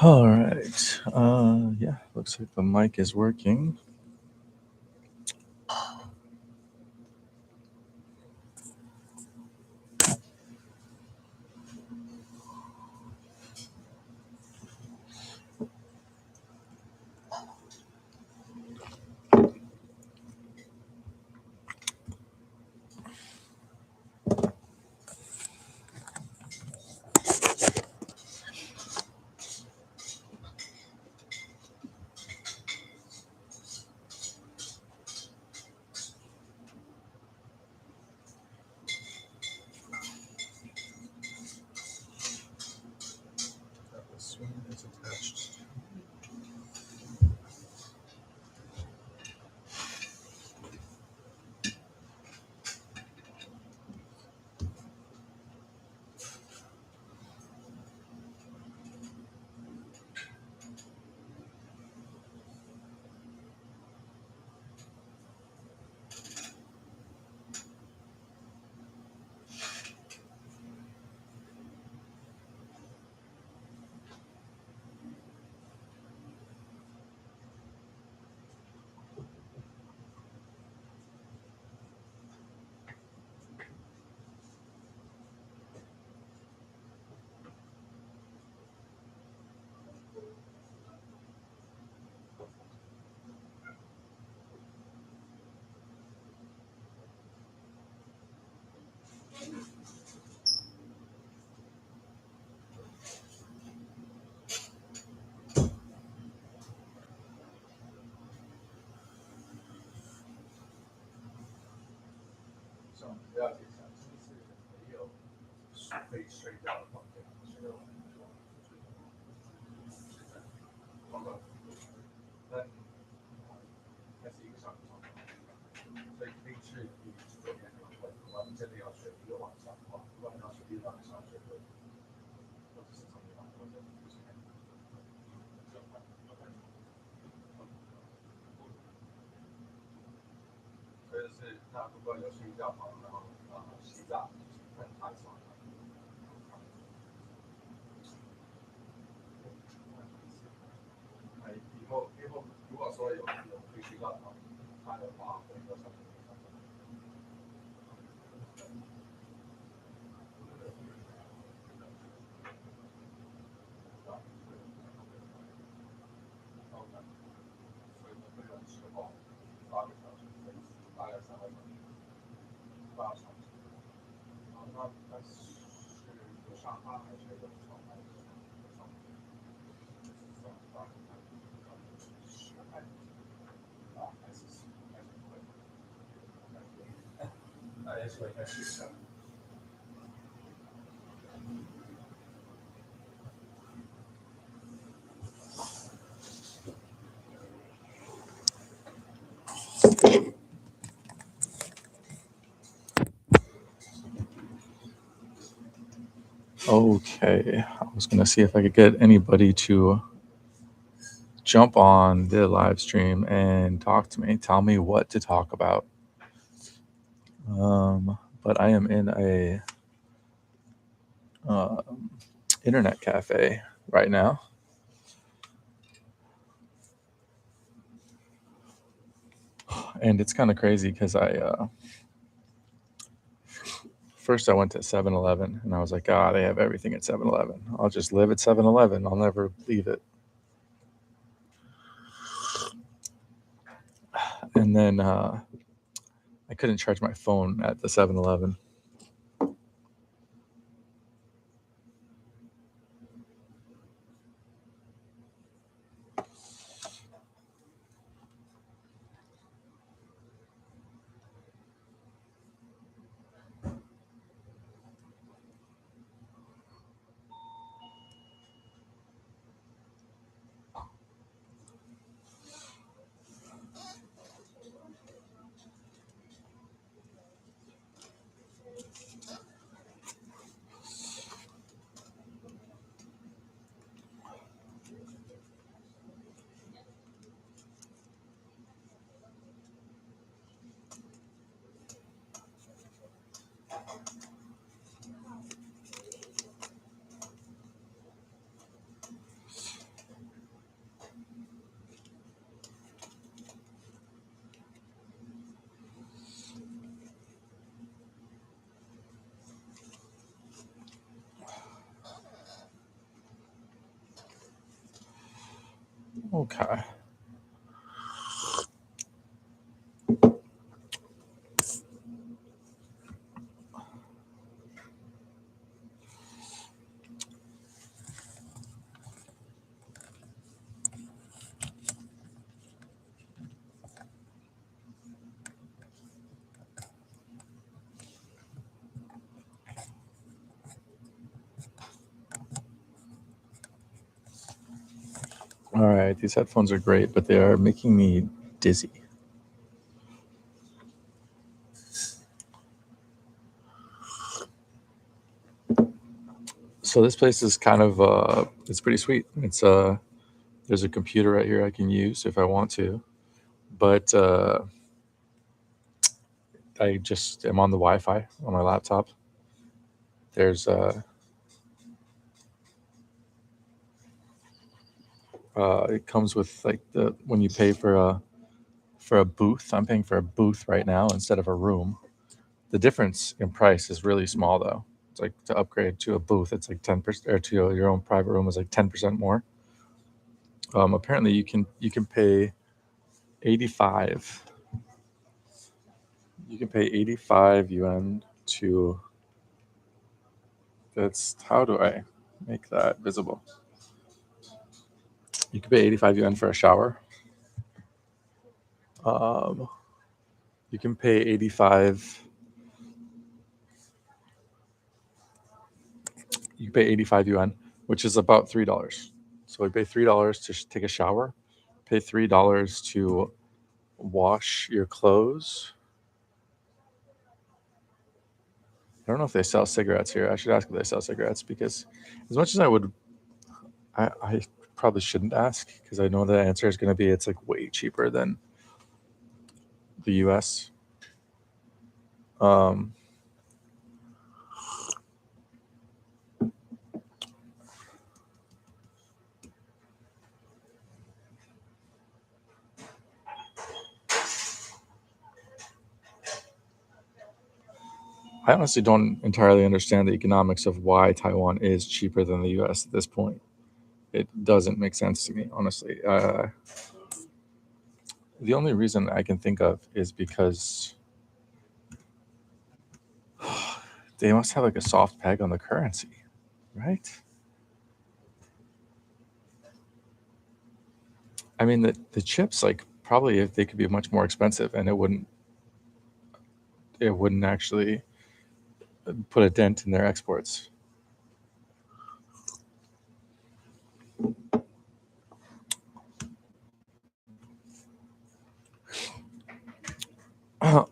All right. Yeah, looks like the mic is working. This one is attached. Okay, I was gonna see if I could get anybody to jump on the live stream and talk to me, tell me what to talk about. But I am in a internet cafe right now. And it's kind of crazy because first I went to 7-Eleven and I was like, they have everything at 7-Eleven. I'll just live at 7-Eleven. I'll never leave it. And then I couldn't charge my phone at the 7-Eleven. Okay. All right, these headphones are great, but they are making me dizzy. So this place is kind of it's pretty sweet. It's there's a computer right here I can use if I want to, but I just am on the Wi-Fi on my laptop. There's it comes with like the when you pay for a booth. I'm paying for a booth right now instead of a room. The difference in price is really small though. It's like to upgrade to a booth, it's like 10%, or to your own private room is like 10% more. Apparently you can pay 85. You can pay 85 yuan to. That's how do I make that visible? You can pay 85 yuan for a shower. Um, you can pay 85. You can pay 85 yuan, which is about $3. So we pay $3 to take a shower, pay $3 to wash your clothes. I don't know if they sell cigarettes here. I should ask if they sell cigarettes because, as much as I probably shouldn't ask because I know the answer is going to be it's like way cheaper than the U.S. Um, I honestly don't entirely understand the economics of why Taiwan is cheaper than the U.S. at this point. It doesn't make sense to me, honestly. The only reason I can think of is because they must have like a soft peg on the currency, right? I mean, the chips, like, probably if they could be much more expensive, and it wouldn't actually put a dent in their exports. I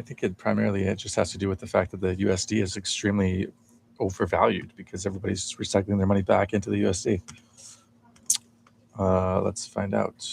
think it just has to do with the fact that the USD is extremely overvalued because everybody's recycling their money back into the USD. Let's find out.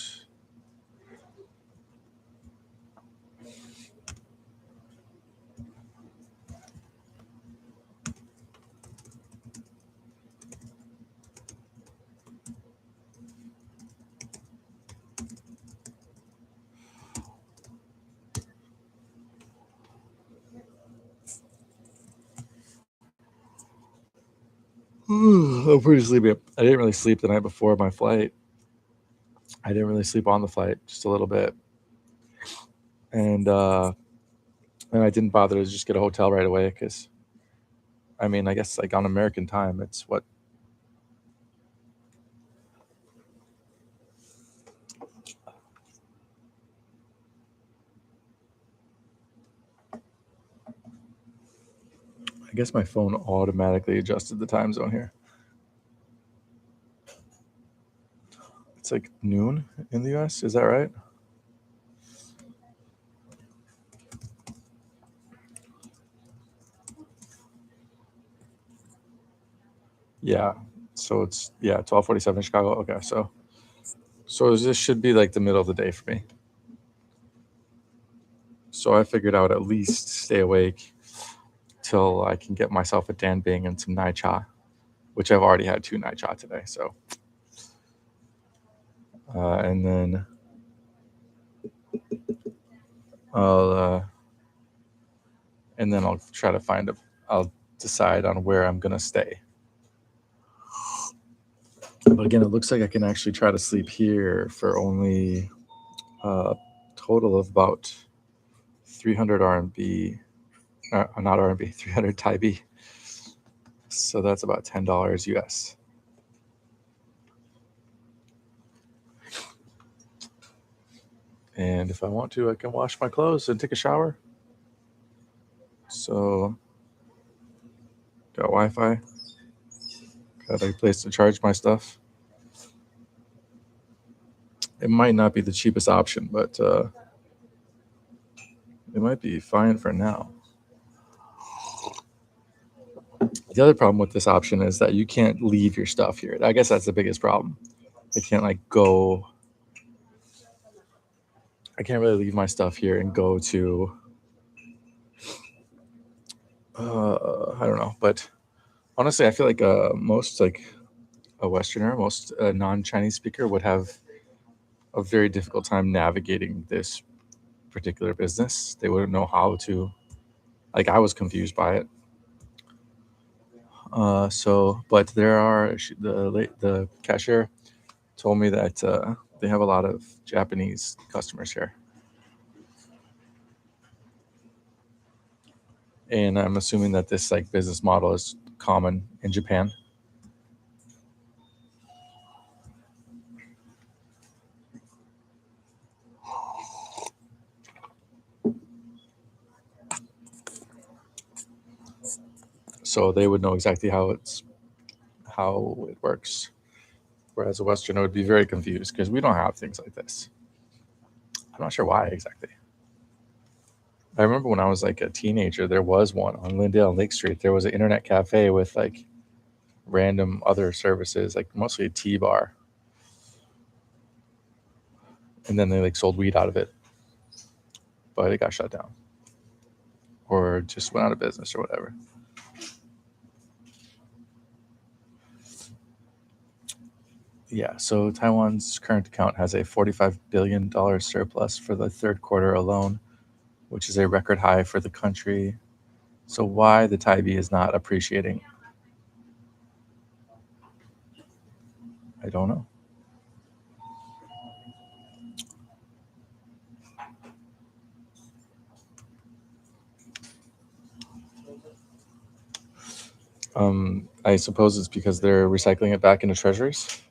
I'm pretty sleepy. I didn't really sleep the night before my flight. I didn't really sleep on the flight, just a little bit, and I didn't bother to just get a hotel right away because I mean, I guess like on American time, it's what. I guess my phone automatically adjusted the time zone here. It's like noon in the US. Is that right? Yeah. So it's 12:47 Chicago. Okay, so this should be like the middle of the day for me. So I figured I would at least stay awake till I can get myself a danbing and some nai cha, which I've already had 2 nai cha today. So and then I'll I'll try to I'll decide on where I'm gonna stay. But again, it looks like I can actually try to sleep here for only a total of about 300 RMB, not RMB, 300 Taipei. So that's about $10 US. And if I want to, I can wash my clothes and take a shower. So, got Wi-Fi, got a place to charge my stuff. It might not be the cheapest option, but it might be fine for now. The other problem with this option is that you can't leave your stuff here. I guess that's the biggest problem. I can't like go. I can't really leave my stuff here and go to. I don't know, but honestly, I feel like most like a Westerner, most non-Chinese speaker would have a very difficult time navigating this particular business. They wouldn't know how to. Like I was confused by it. But there are the cashier told me that they have a lot of Japanese customers here, and I'm assuming that this like business model is common in Japan. So they would know exactly how it works. Whereas a Westerner would be very confused because we don't have things like this. I'm not sure why exactly. I remember when I was like a teenager, there was one on Lindale and Lake Street. There was an internet cafe with like random other services, like mostly a tea bar. And then they like sold weed out of it, but it got shut down or just went out of business or whatever. Yeah, so Taiwan's current account has a $45 billion surplus for the third quarter alone, which is a record high for the country. So why the Taipei is not appreciating, I don't know. I suppose it's because they're recycling it back into treasuries.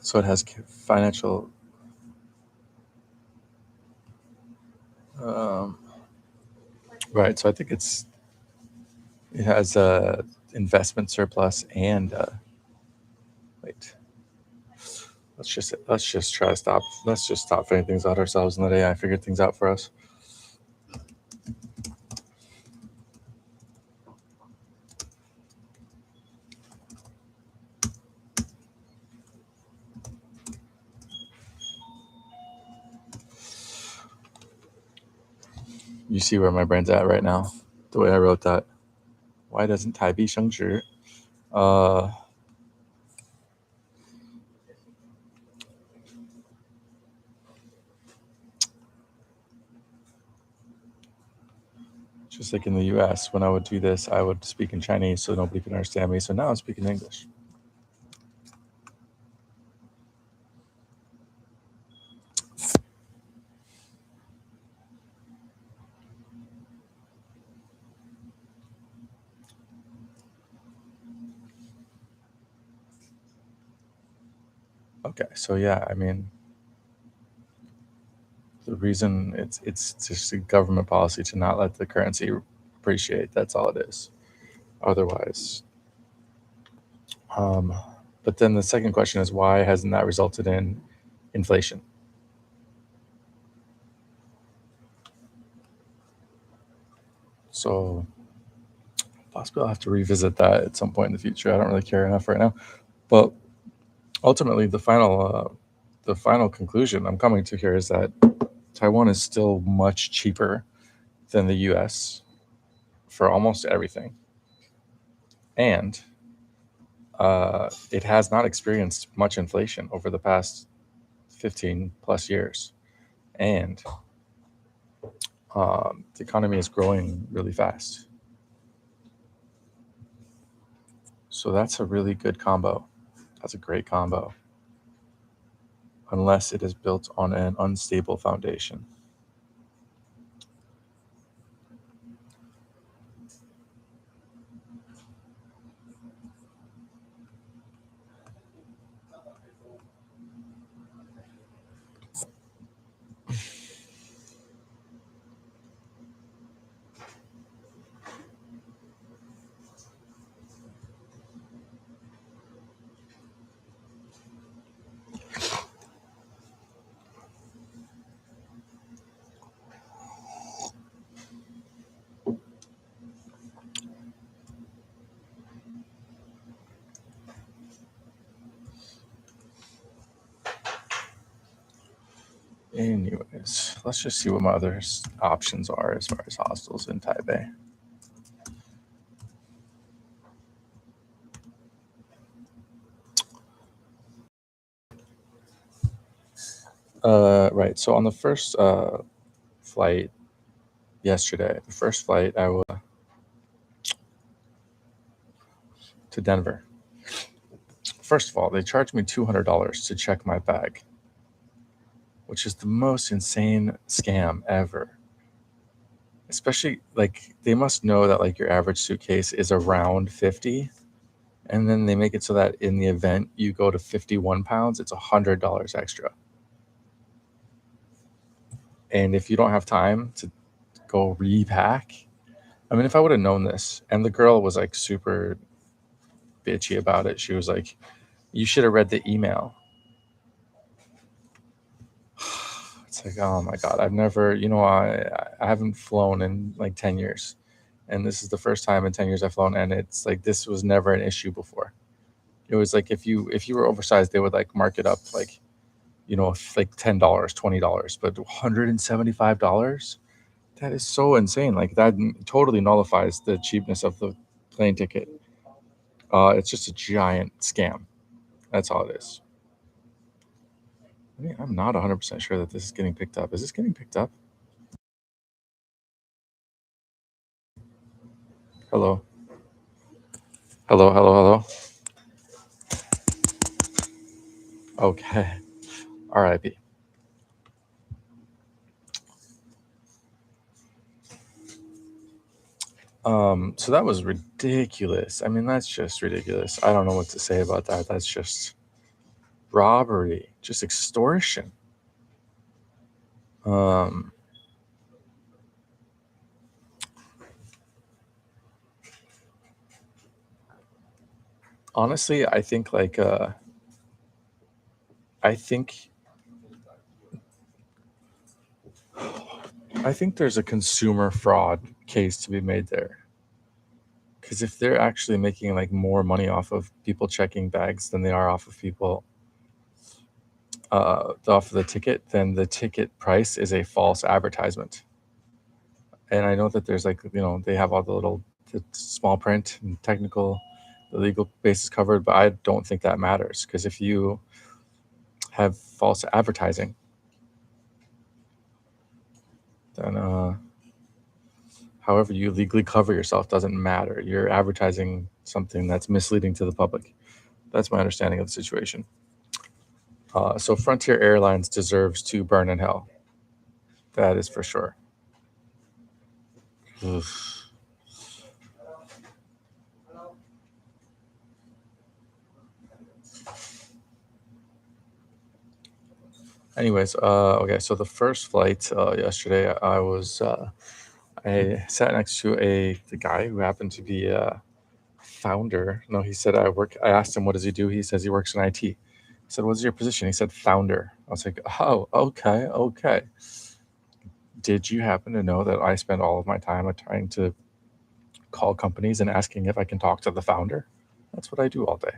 So it has financial, um, right? So I think it has a investment surplus and wait. Let's just try to stop. Let's just stop figuring things out ourselves and let AI figure things out for us. You see where my brain's at right now, the way I wrote that. Why doesn't Taipei 升值? Uh, just like in the U.S., when I would do this, I would speak in Chinese so nobody could understand me. So now I'm speaking English. Okay, so yeah, I mean, the reason it's just a government policy to not let the currency appreciate. That's all it is. Otherwise, but then the second question is, why hasn't that resulted in inflation? So possibly I'll have to revisit that at some point in the future. I don't really care enough right now. But ultimately, the final conclusion I'm coming to here is that Taiwan is still much cheaper than the U.S. for almost everything, and it has not experienced much inflation over the past 15 plus years, and the economy is growing really fast. So that's a really good combo. That's a great combo, unless it is built on an unstable foundation. Anyways, let's just see what my other options are as far as hostels in Taipei. Right. So on the first flight yesterday, the first flight I was to Denver. First of all, they charged me $200 to check my bag, which is the most insane scam ever. Especially like they must know that like your average suitcase is around 50, and then they make it so that in the event you go to 51 pounds, it's $100 extra. And if you don't have time to go repack, I mean, if I would have known this, and the girl was like super bitchy about it, she was like, "You should have read the email." It's like, oh my god, I've never, I haven't flown in like 10 years, and this is the first time in 10 years I've flown, and it's like this was never an issue before. It was like if you were oversized, they would like mark it up like, like $10, $20, but $175. That is so insane. Like that totally nullifies the cheapness of the plane ticket. It's just a giant scam. That's all it is. I mean, I'm not 100% sure that this is getting picked up. Is this getting picked up? Hello? Hello, hello, hello? Okay. RIP. So that was ridiculous. I mean, that's just ridiculous. I don't know what to say about that. That's just robbery, just extortion. Honestly, I think like I think I think there's a consumer fraud case to be made there. Because if they're actually making like more money off of people checking bags than they are off of people off of the ticket, then the ticket price is a false advertisement. And I know that there's like they have all the small print and technical, the legal basis covered, but I don't think that matters because if you have false advertising, then however you legally cover yourself doesn't matter. You're advertising something that's misleading to the public. That's my understanding of the situation. So Frontier Airlines deserves to burn in hell. That is for sure. Oof. Anyways, okay. So the first flight yesterday, I I sat next to the guy who happened to be a founder. No, he said I work. I asked him what does he do. He says he works in IT. I said, "What's your position?" He said, "Founder." I was like, "Oh, okay, okay." Did you happen to know that I spend all of my time trying to call companies and asking if I can talk to the founder? That's what I do all day.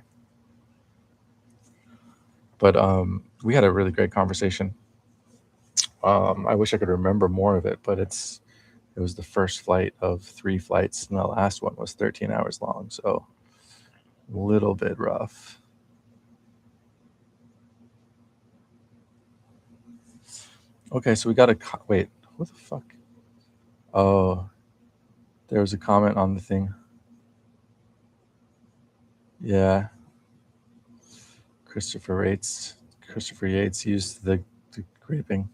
But we had a really great conversation. I wish I could remember more of it, but it was the first flight of 3 flights, and the last one was 13 hours long, so a little bit rough. Okay, so we got a wait. What the fuck? Oh, there was a comment on the thing. Yeah, Christopher Yates used the graping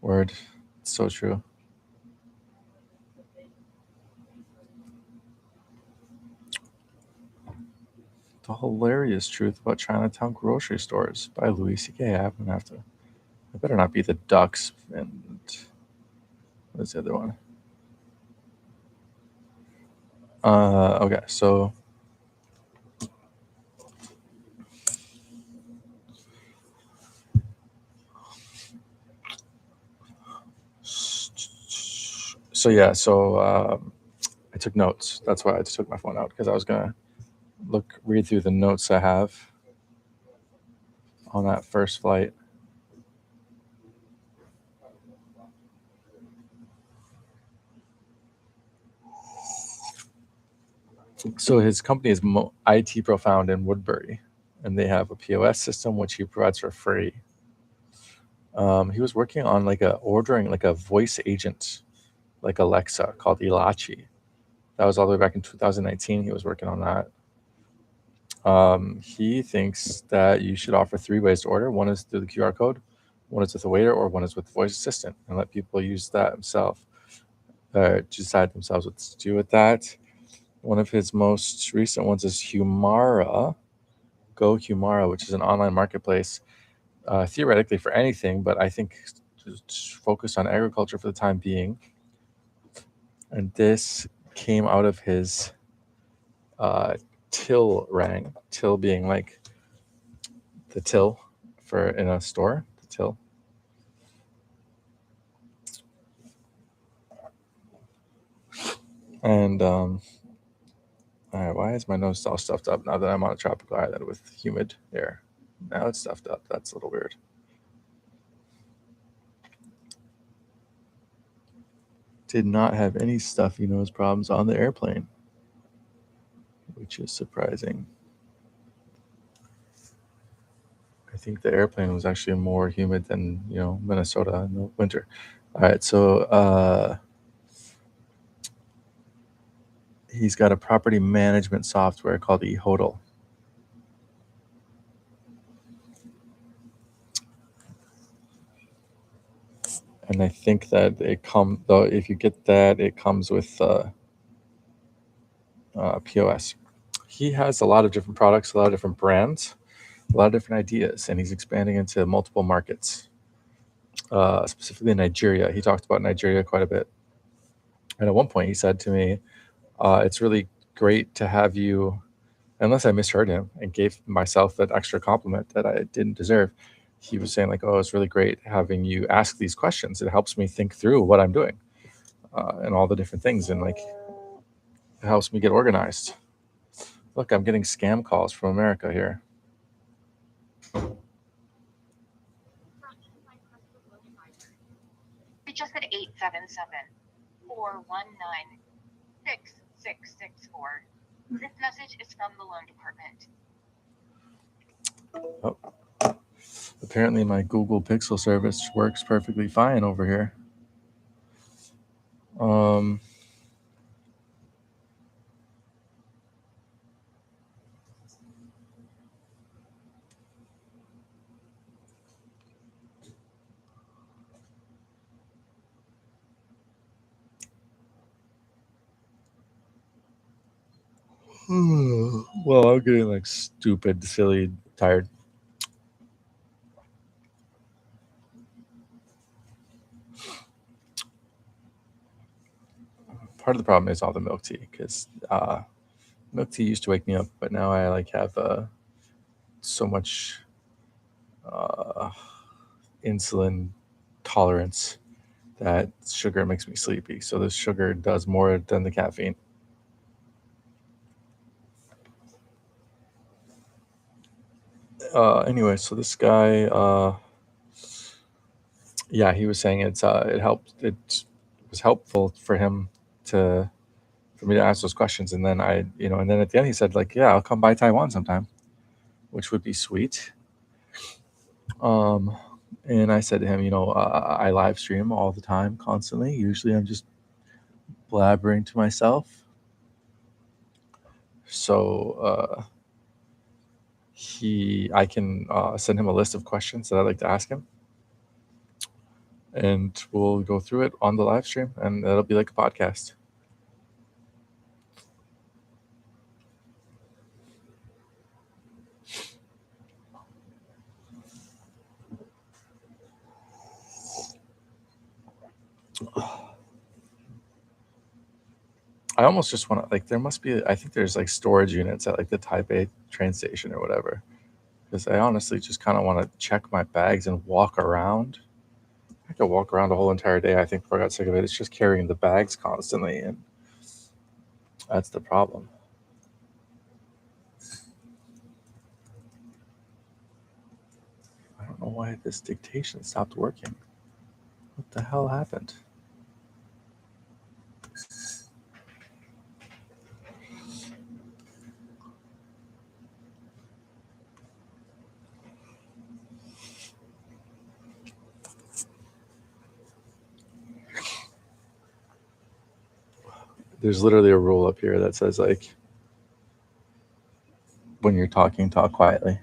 word. It's so true. The Hilarious Truth About Chinatown Grocery Stores by Louis C.K. I'm gonna have to. It better not be the ducks. And what is the other one? Okay, so I took notes. That's why I just took my phone out because I was gonna read through the notes I have on that first flight. So his company is IT Profound in Woodbury, and they have a POS system which he provides for free. He was working on ordering like a voice agent, like Alexa, called Elachi. That was all the way back in 2019. He was working on that. He thinks that you should offer 3 ways to order. One is through the QR code, one is with a waiter, or one is with the voice assistant, and let people use that themselves, decide themselves what to do with that. One of his most recent ones is Humara, Go Humara, which is an online marketplace, theoretically for anything, but I think just focused on agriculture for the time being. And this came out of his till rang, till being like the till for in a store, the till. And all right, why is my nose all stuffed up now that I'm on a tropical island with humid air? Now it's stuffed up. That's a little weird. Did not have any stuffy nose problems on the airplane, which is surprising. I think the airplane was actually more humid than Minnesota in the winter. All right, so he's got a property management software called eHodl. And I think that if you get that, it comes with POS. He has a lot of different products, a lot of different brands, a lot of different ideas, and he's expanding into multiple markets, specifically Nigeria. He talked about Nigeria quite a bit. And at one point, he said to me, it's really great to have you, unless I misheard him and gave myself that extra compliment that I didn't deserve. He was saying like, oh, it's really great having you ask these questions. It helps me think through what I'm doing and all the different things. And like, it helps me get organized. Look, I'm getting scam calls from America here. Just at 877-419-6664. This message is from the loan department. Oh. Apparently my Google Pixel service works perfectly fine over here. Well, I'm getting like stupid, silly, tired. part of the problem is all the milk tea, because milk tea used to wake me up, but now I like have so much insulin tolerance that sugar makes me sleepy. So the sugar does more than the caffeine. Anyway, so this guy, yeah, he was saying it helped. It was helpful for him for me to ask those questions, and then and then at the end he said like, yeah, I'll come by Taiwan sometime, which would be sweet. And I said to him, I live stream all the time, constantly. Usually I'm just blabbering to myself. So I can send him a list of questions that I'd like to ask him, and we'll go through it on the live stream, and it'll be like a podcast. I almost just want to there must be, I think there's like storage units at like the Taipei train station or whatever, because I honestly just kind of want to check my bags and walk around. I could walk around the whole entire day, I think, before I got sick of it. It's just carrying the bags constantly, and that's the problem. I don't know why this dictation stopped working. What the hell happened? There's literally a rule up here that says like, when you're talking, talk quietly.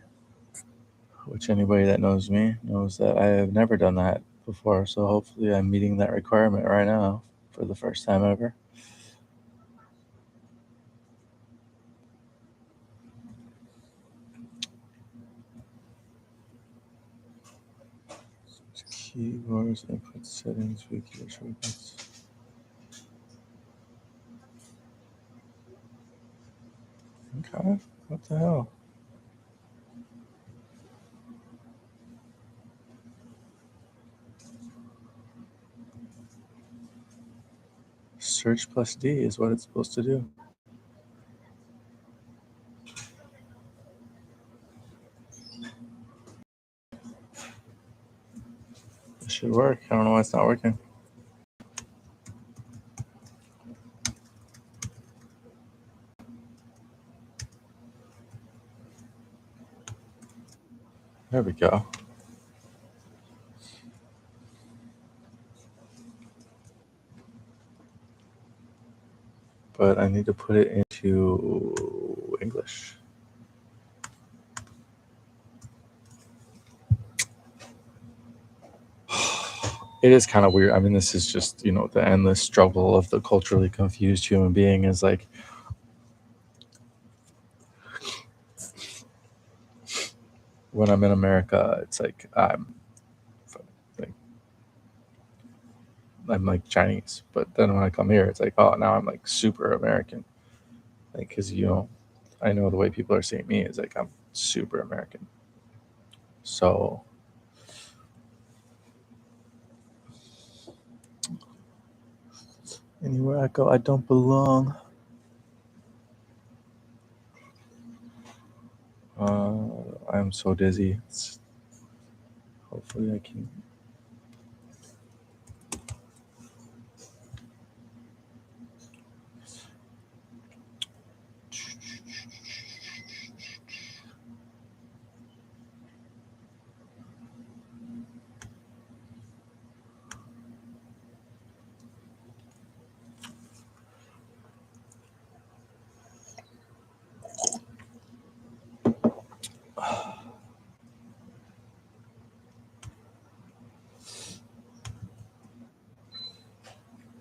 Which anybody that knows me knows that I have never done that before. So hopefully I'm meeting that requirement right now for the first time ever. Keyboards, input settings, wiki shortcuts. Okay, what the hell? Search plus D is what it's supposed to do. It should work. I don't know why it's not working. There we go. But I need to put it into English. It is kind of weird. I mean, this is just, the endless struggle of the culturally confused human being is like, when I'm in America, it's like I'm like Chinese, but then when I come here, it's like, oh, now I'm like super American, like, because I know the way people are seeing me is like I'm super American. So anywhere I go, I don't belong. I'm so dizzy. Hopefully I can.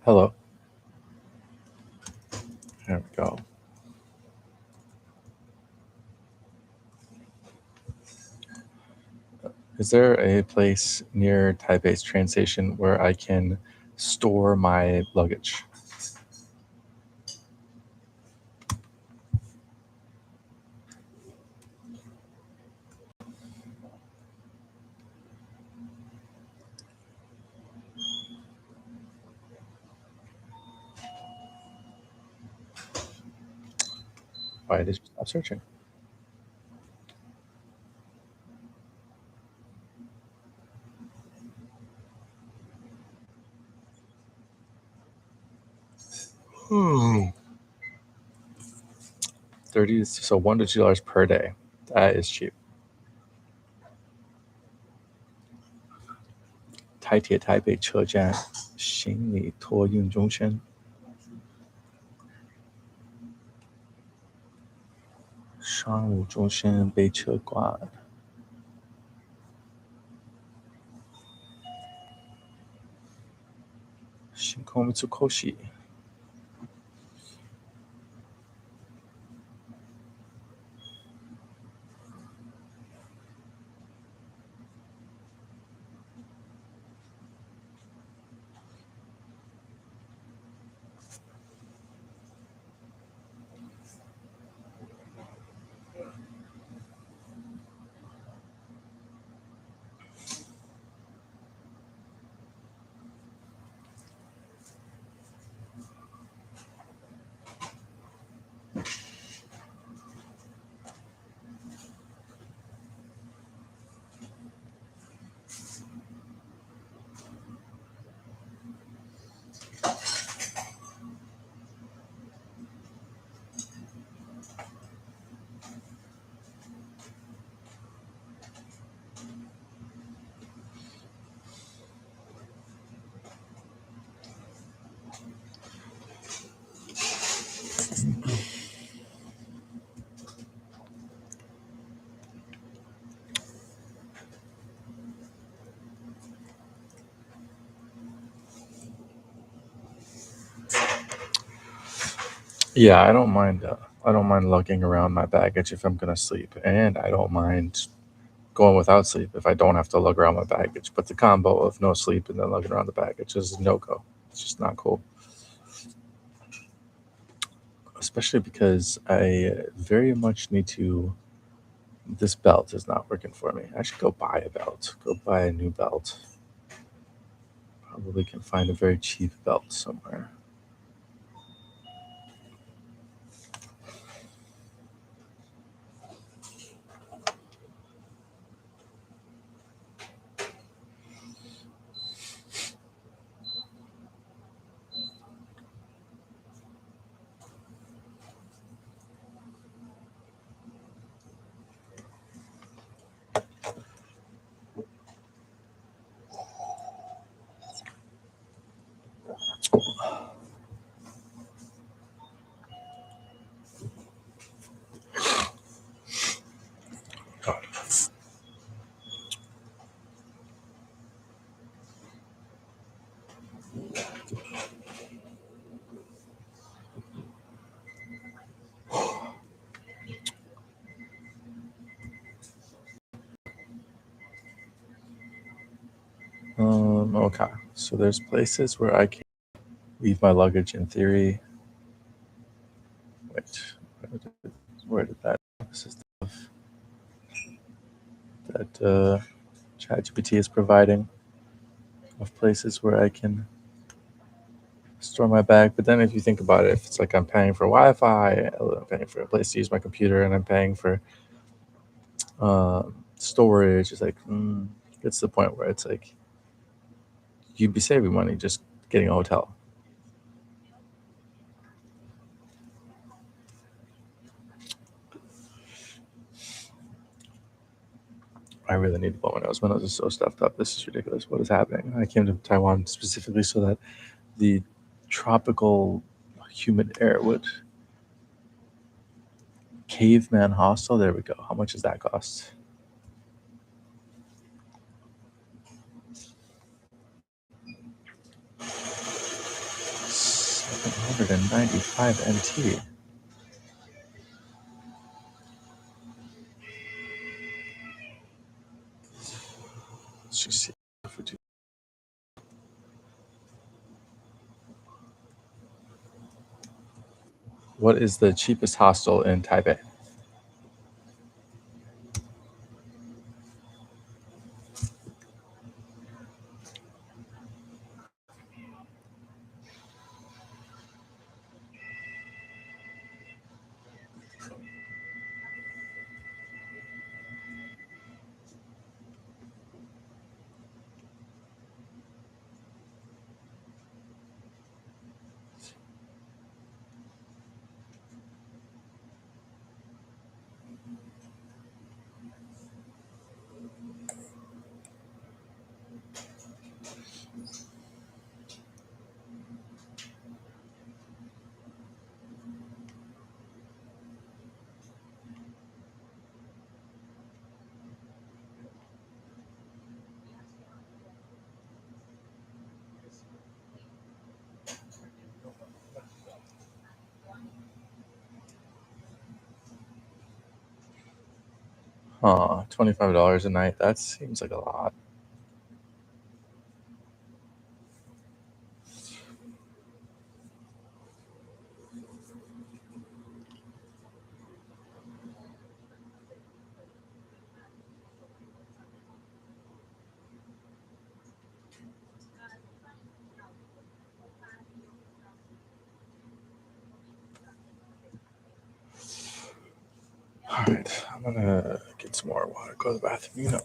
Hello. There we go. Is there a place near Taipei's train station where I can store my luggage? Why did you stop searching? Hmm. 30, so $1 to $2 per day. That is cheap. 台铁台北车站行李托运中心商务中心备车馆星空 Mitsukoshi。Yeah, I don't mind. I don't mind lugging around my baggage if I'm gonna sleep, and I don't mind going without sleep if I don't have to lug around my baggage. But the combo of no sleep and then lugging around the baggage is no go. It's just not cool. Especially because I very much need to. This belt is not working for me. I should go buy a belt. Go buy a new belt. Probably can find a very cheap belt somewhere. Okay. So there's places where I can leave my luggage in theory. Wait, where did that? This is that ChatGPT is providing of places where I can store my bag. But then if you think about it, if it's like I'm paying for Wi-Fi, I'm paying for a place to use my computer, and I'm paying for storage, it's like it's the point where it's like you'd be saving money just getting a hotel. I really need to blow my nose. My nose is so stuffed up. This is ridiculous. What is happening? I came to Taiwan specifically so that the tropical humid air would. Caveman Hostel. There we go. How much does that cost? $795 NT. Let's just see if we do. What is the cheapest hostel in Taipei? $25 a night. That seems like a lot. All right, I'm gonna get some more water. Go to the bathroom. You know.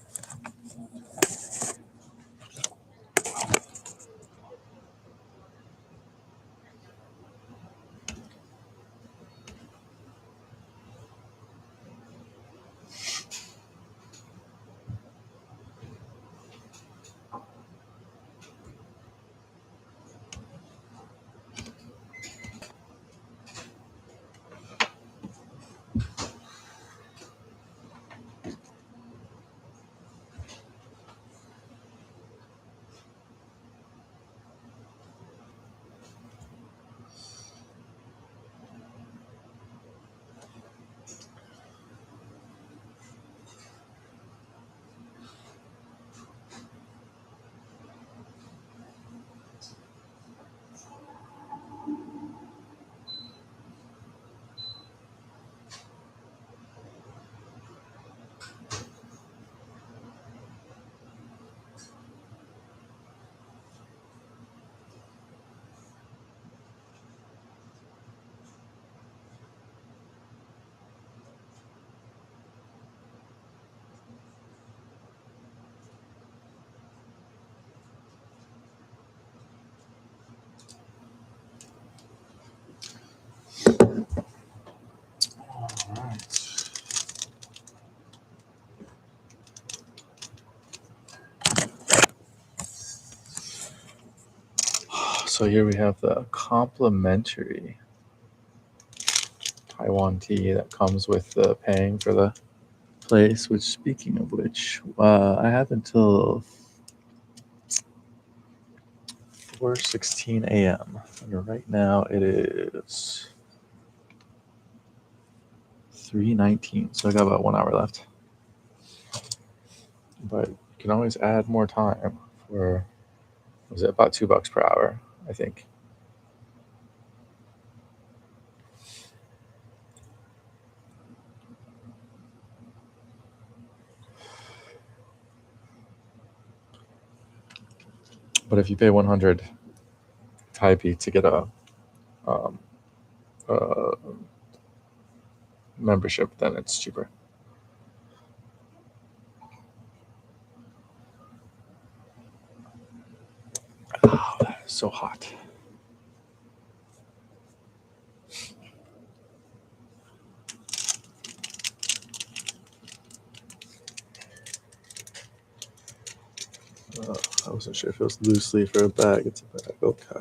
All right. So here we have the complimentary Taiwan tea that comes with the paying for the place. Which, speaking of which, I have until 4:16 a.m. and right now it is 3:19. So I got about 1 hour left. But you can always add more time for, was it about $2 per hour, I think. But if you pay 100 Taipei to get um, a membership, then it's cheaper. Oh, that is so hot. I wasn't sure if it was loose leaf or a bag. It's a bag. Okay.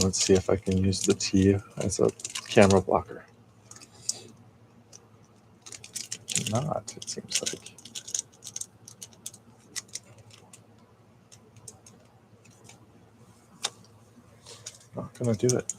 Let's see if I can use the tea as a camera blocker. Not, it seems like. Not gonna do it.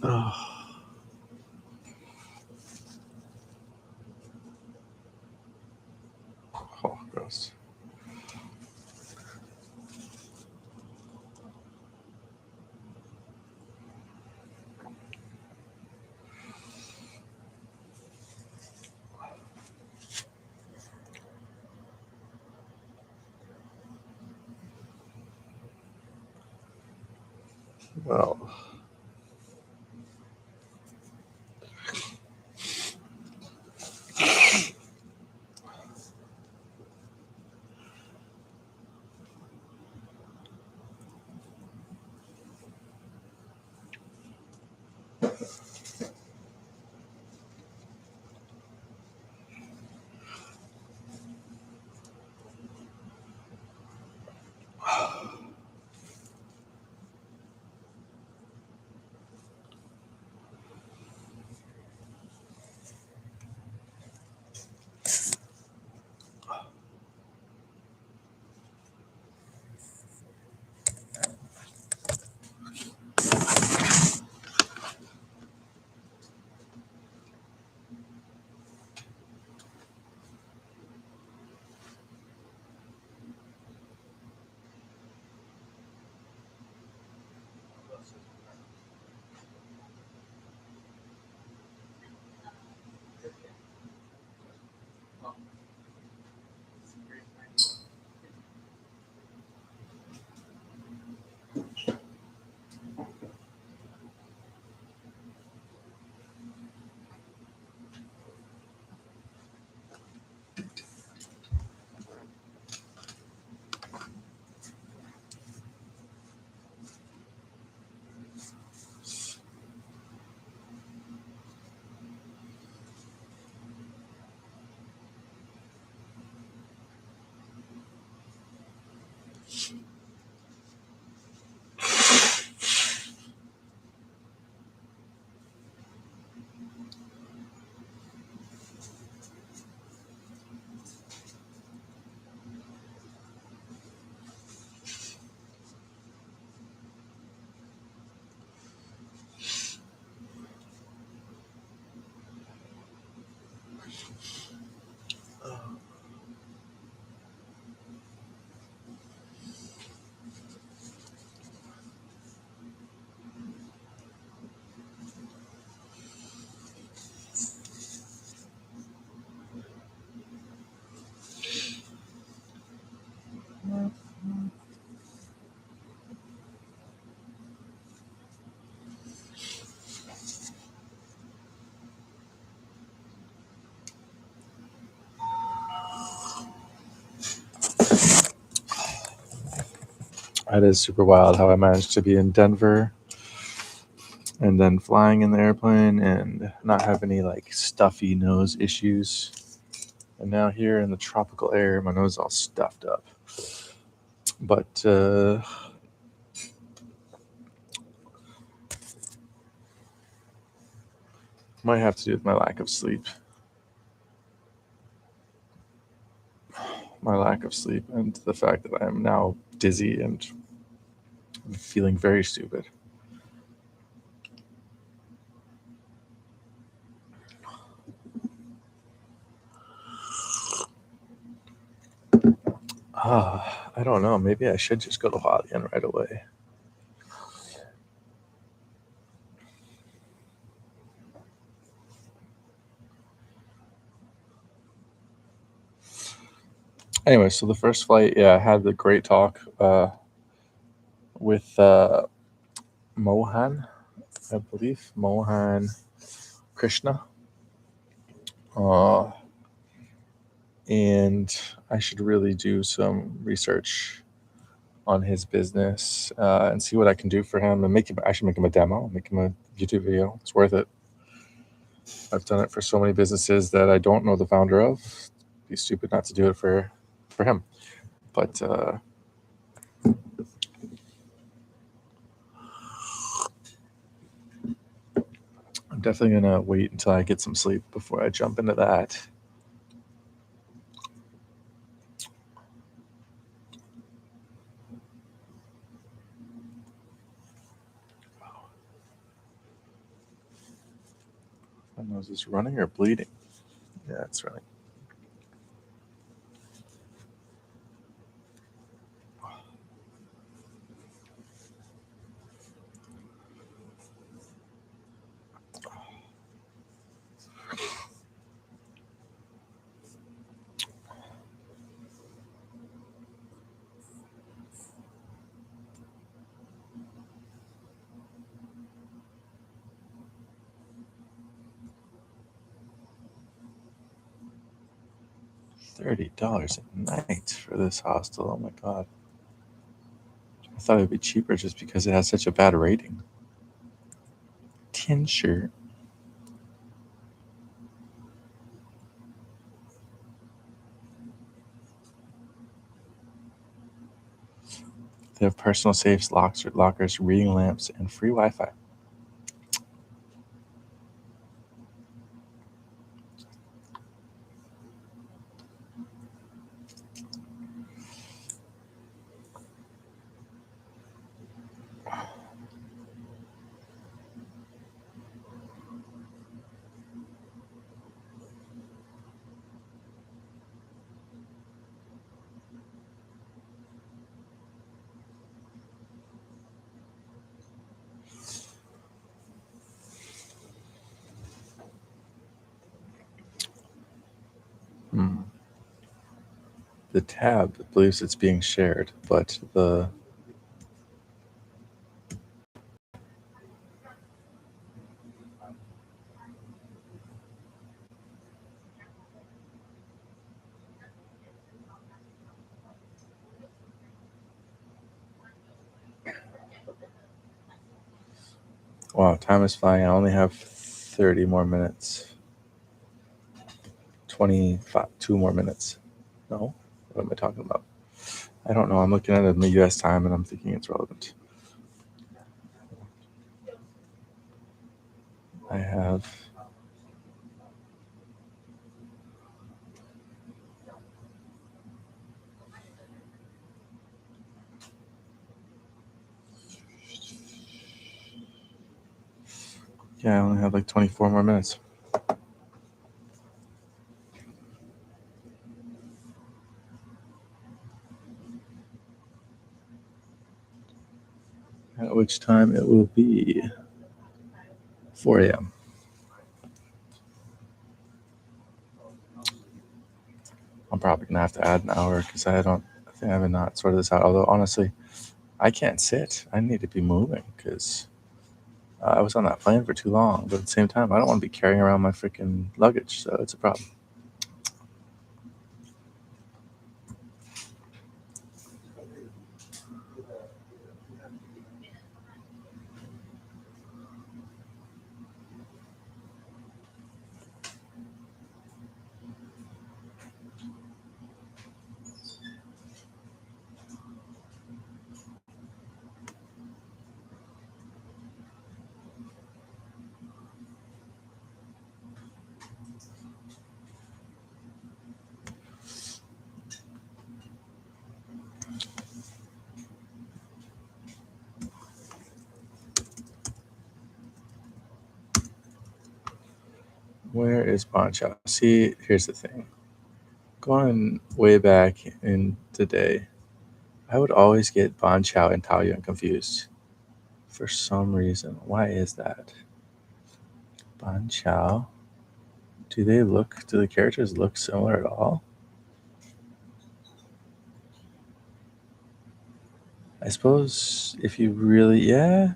Oh, oh gross. Well, That is super wild how I managed to be in Denver and then flying in the airplane and not have any like stuffy nose issues. And now here in the tropical air, my nose is all stuffed up. But might have to do with my lack of sleep. My lack of sleep and the fact that I am now dizzy and feeling very stupid. I don't know. Maybe I should just go to Hualien right away. Anyway, so the first flight, yeah, I had the great talk with Mohan, I believe, Mohan Krishna. And I should really do some research on his business and see what I can do for him and make him. I should make him a demo, make him a YouTube video. It's worth it. I've done it for so many businesses that I don't know the founder of. It'd be stupid not to do it for him. But I'm definitely gonna wait until I get some sleep before I jump into that. My nose is running or bleeding. Yeah, it's running. $30 a night for this hostel. Oh my god. I thought it would be cheaper just because it has such a bad rating. Tin shirt. They have personal safes, lockers, reading lamps, and free Wi-Fi. The tab believes it's being shared, but the wow, time is flying. I only have 30 more minutes. 2 more minutes. No, what am I talking about? I don't know. I'm looking at it in the U.S. time, and I'm thinking it's relevant. I have. Yeah, I only have like 24 more minutes. At which time it will be 4 a.m. I'm probably gonna have to add an hour because I think I have not sorted this out. Although honestly, I can't sit. I need to be moving because I was on that plane for too long. But at the same time, I don't want to be carrying around my freaking luggage, so it's a problem. Where is Ban Chao? See, here's the thing. Going way back in the day, I would always get Ban Chao and Taoyuan confused for some reason. Why is that? Ban Chao. Do the characters look similar at all? I suppose if you really, yeah.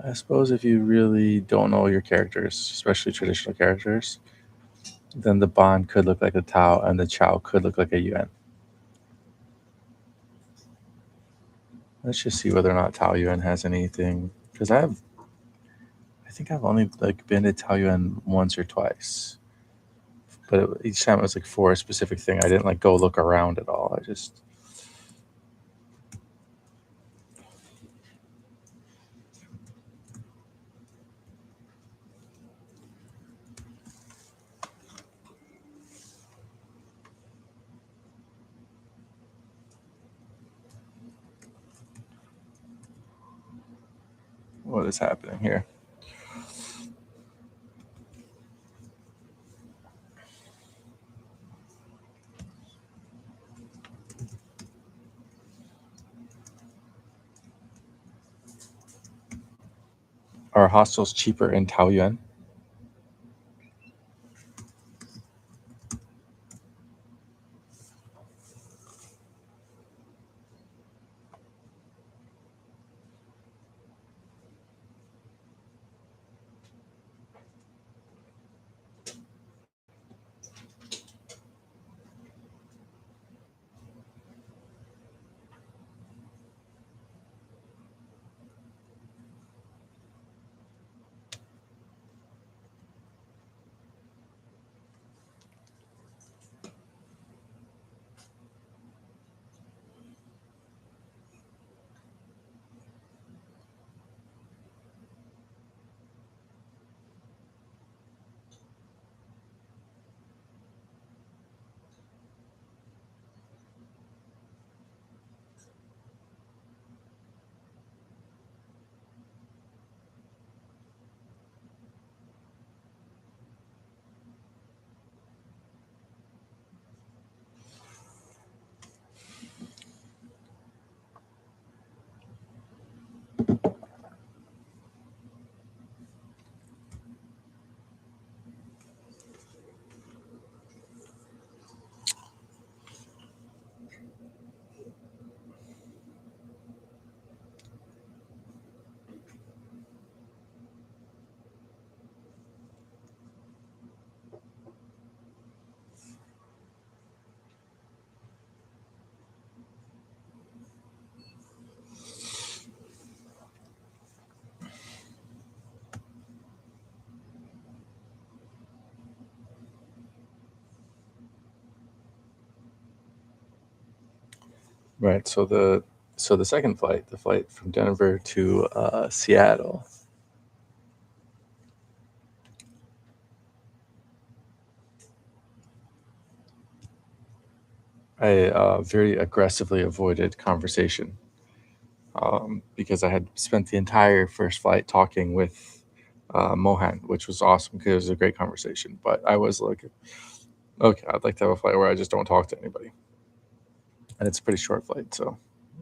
I suppose if you really don't know your characters, especially traditional characters, then the Ban could look like a Tao and the Chao could look like a Yuan. Let's just see whether or not Tao Yuan has anything. Because I think I've only been to Tao Yuan once or twice, but each time it was for a specific thing. I didn't go look around at all. I just what is happening here? Are hostels cheaper in Taoyuan? Right. So the second flight, the flight from Denver to Seattle. I very aggressively avoided conversation because I had spent the entire first flight talking with Mohan, which was awesome because it was a great conversation. But I was like, okay, I'd like to have a flight where I just don't talk to anybody. And it's a pretty short flight, so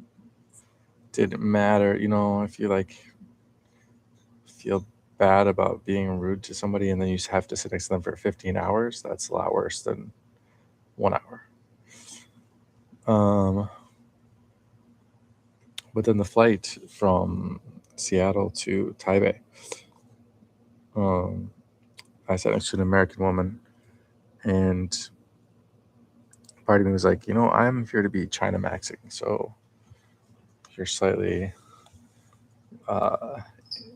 it didn't matter. If you feel bad about being rude to somebody and then you have to sit next to them for 15 hours, that's a lot worse than 1 hour. But then the flight from Seattle to Taipei, I sat next to an American woman, and part of me was like, I'm here to be China maxing, so you're slightly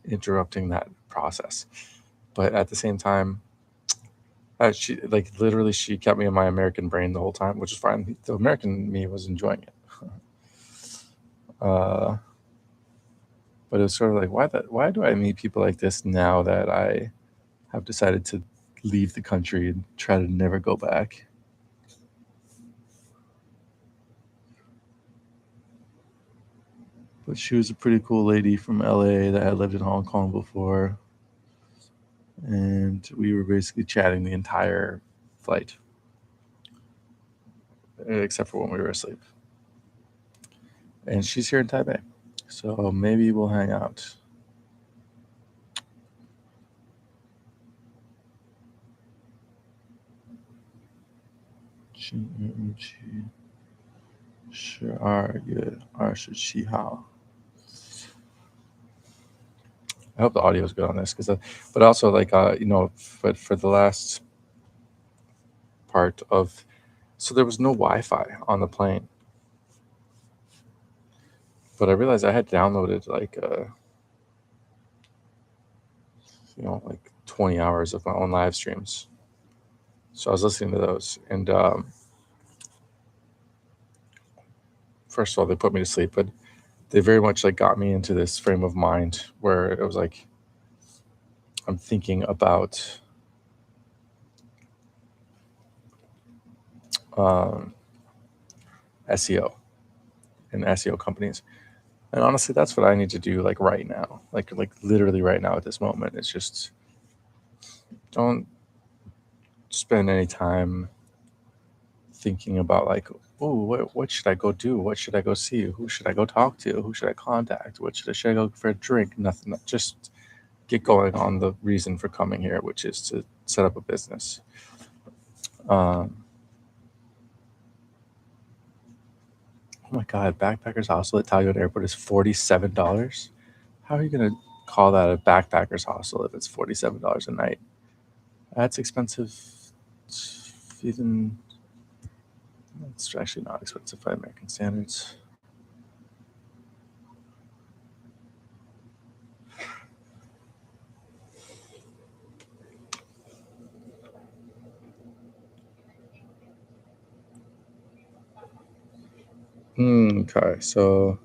interrupting that process. But at the same time, she literally she kept me in my American brain the whole time, which is fine. The American me was enjoying it. But it was sort of like, why do I meet people like this now that I have decided to leave the country and try to never go back? But she was a pretty cool lady from LA that had lived in Hong Kong before. and we were basically chatting the entire flight, except for when we were asleep. And she's here in Taipei, so maybe we'll hang out. I hope the audio is good on this, but also like but for the last part of, so there was no Wi-Fi on the plane, but I realized I had downloaded like 20 hours of my own live streams, so I was listening to those, and first of all, they put me to sleep, but they very much like got me into this frame of mind where it was like I'm thinking about SEO and SEO companies. And honestly, that's what I need to do like right now, like literally right now at this moment. It's just don't spend any time thinking about like, oh, what should I go do? What should I go see? Who should I go talk to? Who should I contact? Should I go for a drink? Nothing. Just get going on the reason for coming here, which is to set up a business. Oh my God, Backpackers Hostel at Taipei Airport is $47. How are you gonna call that a backpackers hostel if it's $47 a night? That's expensive. Even it's actually not expensive by American standards. Okay, so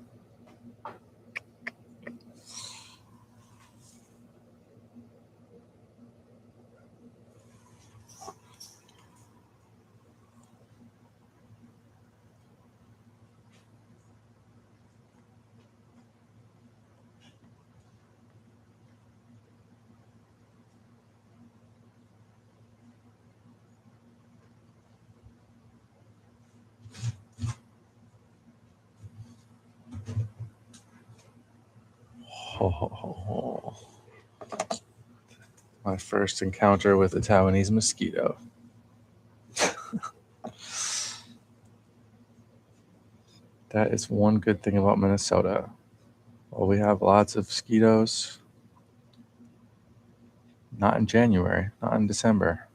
my first encounter with a Taiwanese mosquito. That is one good thing about Minnesota. Well, we have lots of mosquitoes. Not in January, not in December.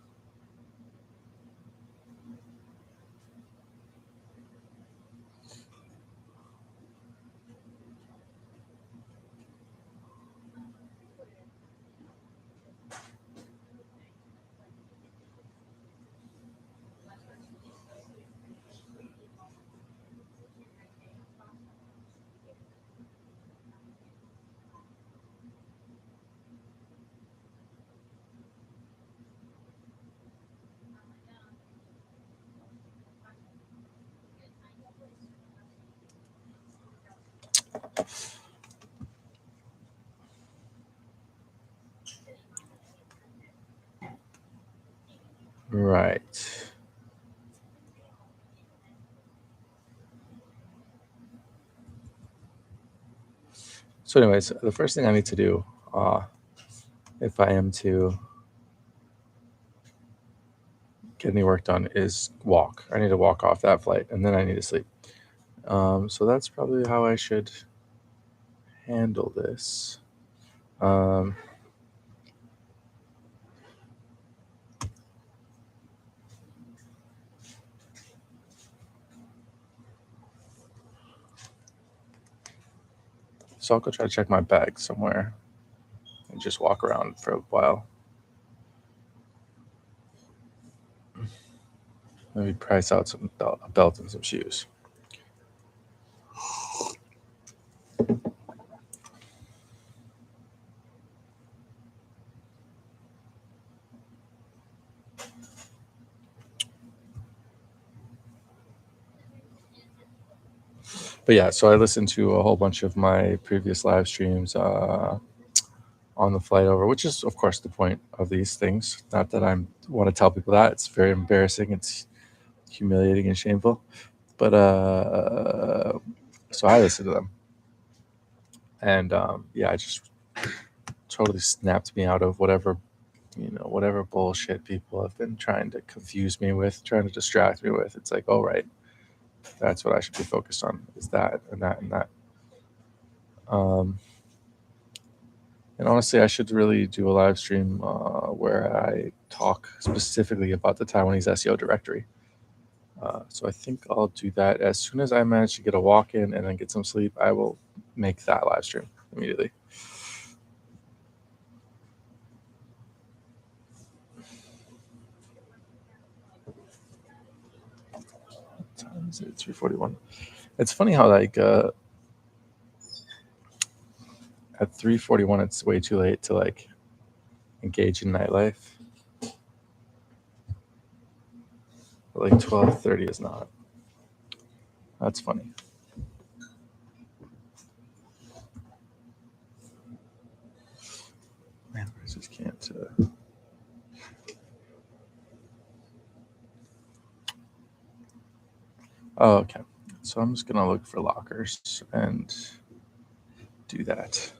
Right. So, anyways, the first thing I need to do, if I am to get any work done, is walk. I need to walk off that flight, and then I need to sleep. So that's probably how I should handle this. So I'll go try to check my bag somewhere and just walk around for a while. Maybe price out a belt and some shoes. But yeah, so I listened to a whole bunch of my previous live streams on the flight over, which is of course the point of these things. Not that I want to tell people that. It's very embarrassing. It's humiliating and shameful. But so I listen to them, and yeah, I just totally snapped me out of whatever whatever bullshit people have been trying to confuse me with, trying to distract me with. It's like, oh right, that's what I should be focused on, is that and that and that. And honestly, I should really do a live stream where I talk specifically about the Taiwanese SEO directory. So I think I'll do that as soon as I manage to get a walk in and then get some sleep. I will make that live stream immediately. What time is it? 3:41. It's funny how like at 3:41 it's way too late to like engage in nightlife. But like 12:30 is not. That's funny. Man, I just can't. Oh, okay. So I'm just gonna look for lockers and do that.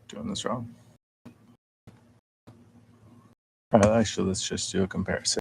Doing this wrong. All right, actually, let's just do a comparison.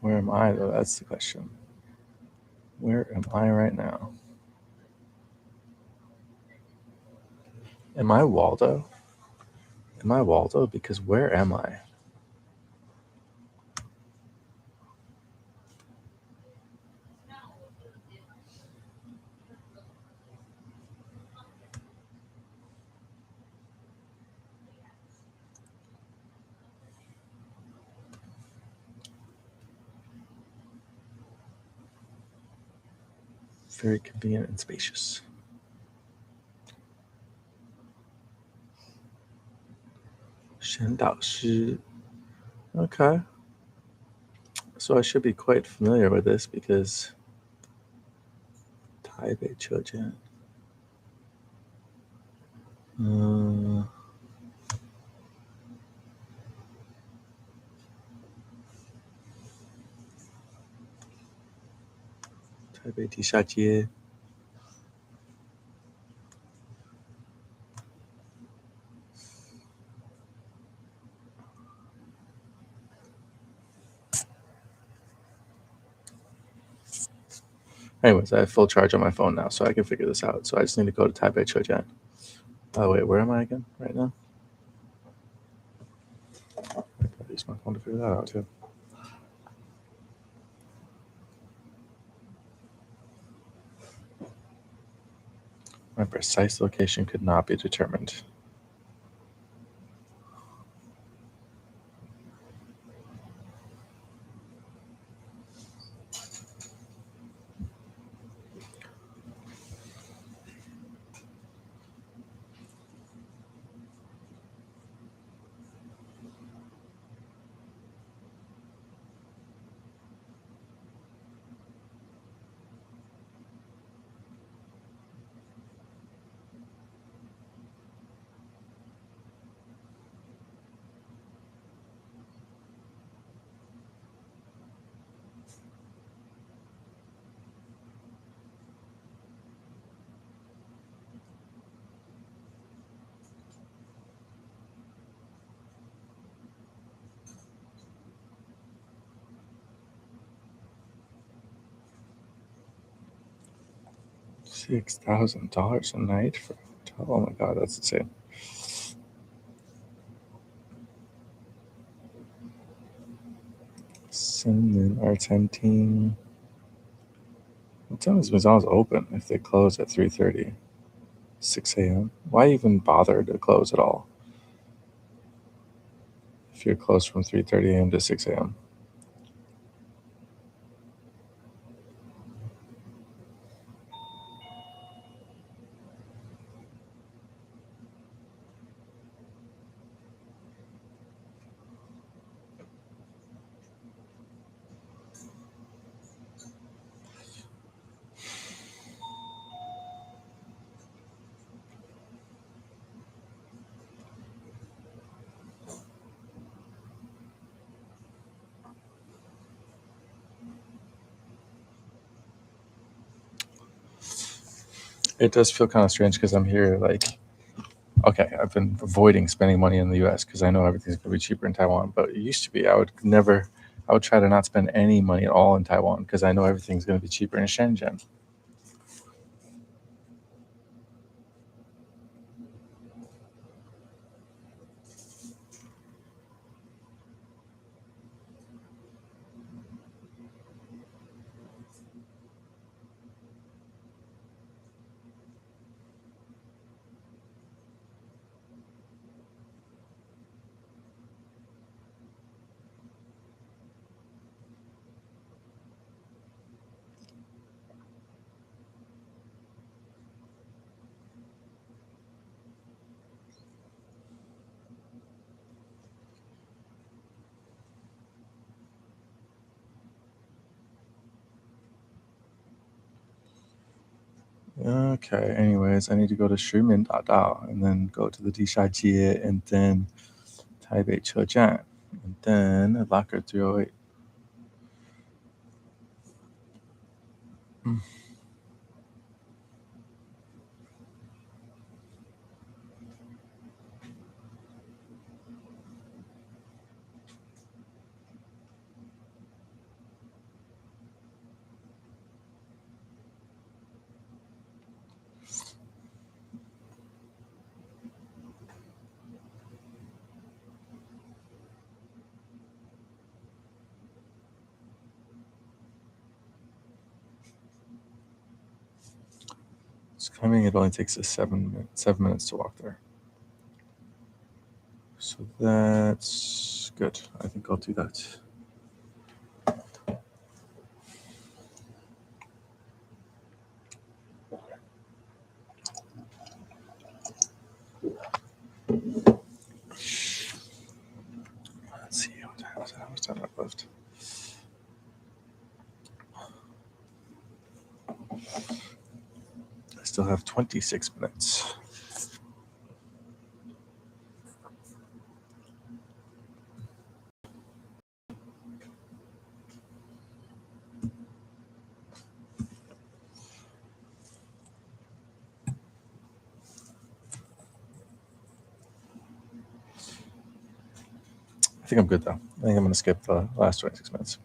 Where am I, though? That's the question. Where am I right now? Am I Waldo? Am I Waldo? Because where am I? Very convenient and spacious. Shen Dao Shi. Okay. So I should be quite familiar with this because Taipei Chojian. Taipei Tisha. Anyways, I have full charge on my phone now, so I can figure this out. So I just need to go to Taipei Chojian. Oh, wait, where am I again right now? I use my phone to figure that out, too. My precise location could not be determined. $6,000 a night for a hotel. Oh my god, that's insane. Cinnamon Argentine. What time is McDonald's open if they close at 3:30? 6 a.m. Why even bother to close at all if you're closed from 3:30 a.m. to 6 a.m.? It does feel kind of strange because I'm here like, okay, I've been avoiding spending money in the US because I know everything's going to be cheaper in Taiwan. But it used to be I would try to not spend any money at all in Taiwan because I know everything's going to be cheaper in Shenzhen. Okay, anyways, I need to go to Shimin Dao and then go to the Dishajie and then Taipei Chejian and then Locker 308. It's coming. It only takes us 7 minutes to walk there. So that's good. I think I'll do that. Let's see how much time I've left. I still have 26 minutes. I think I'm good though. I think I'm going to skip the last 26 minutes.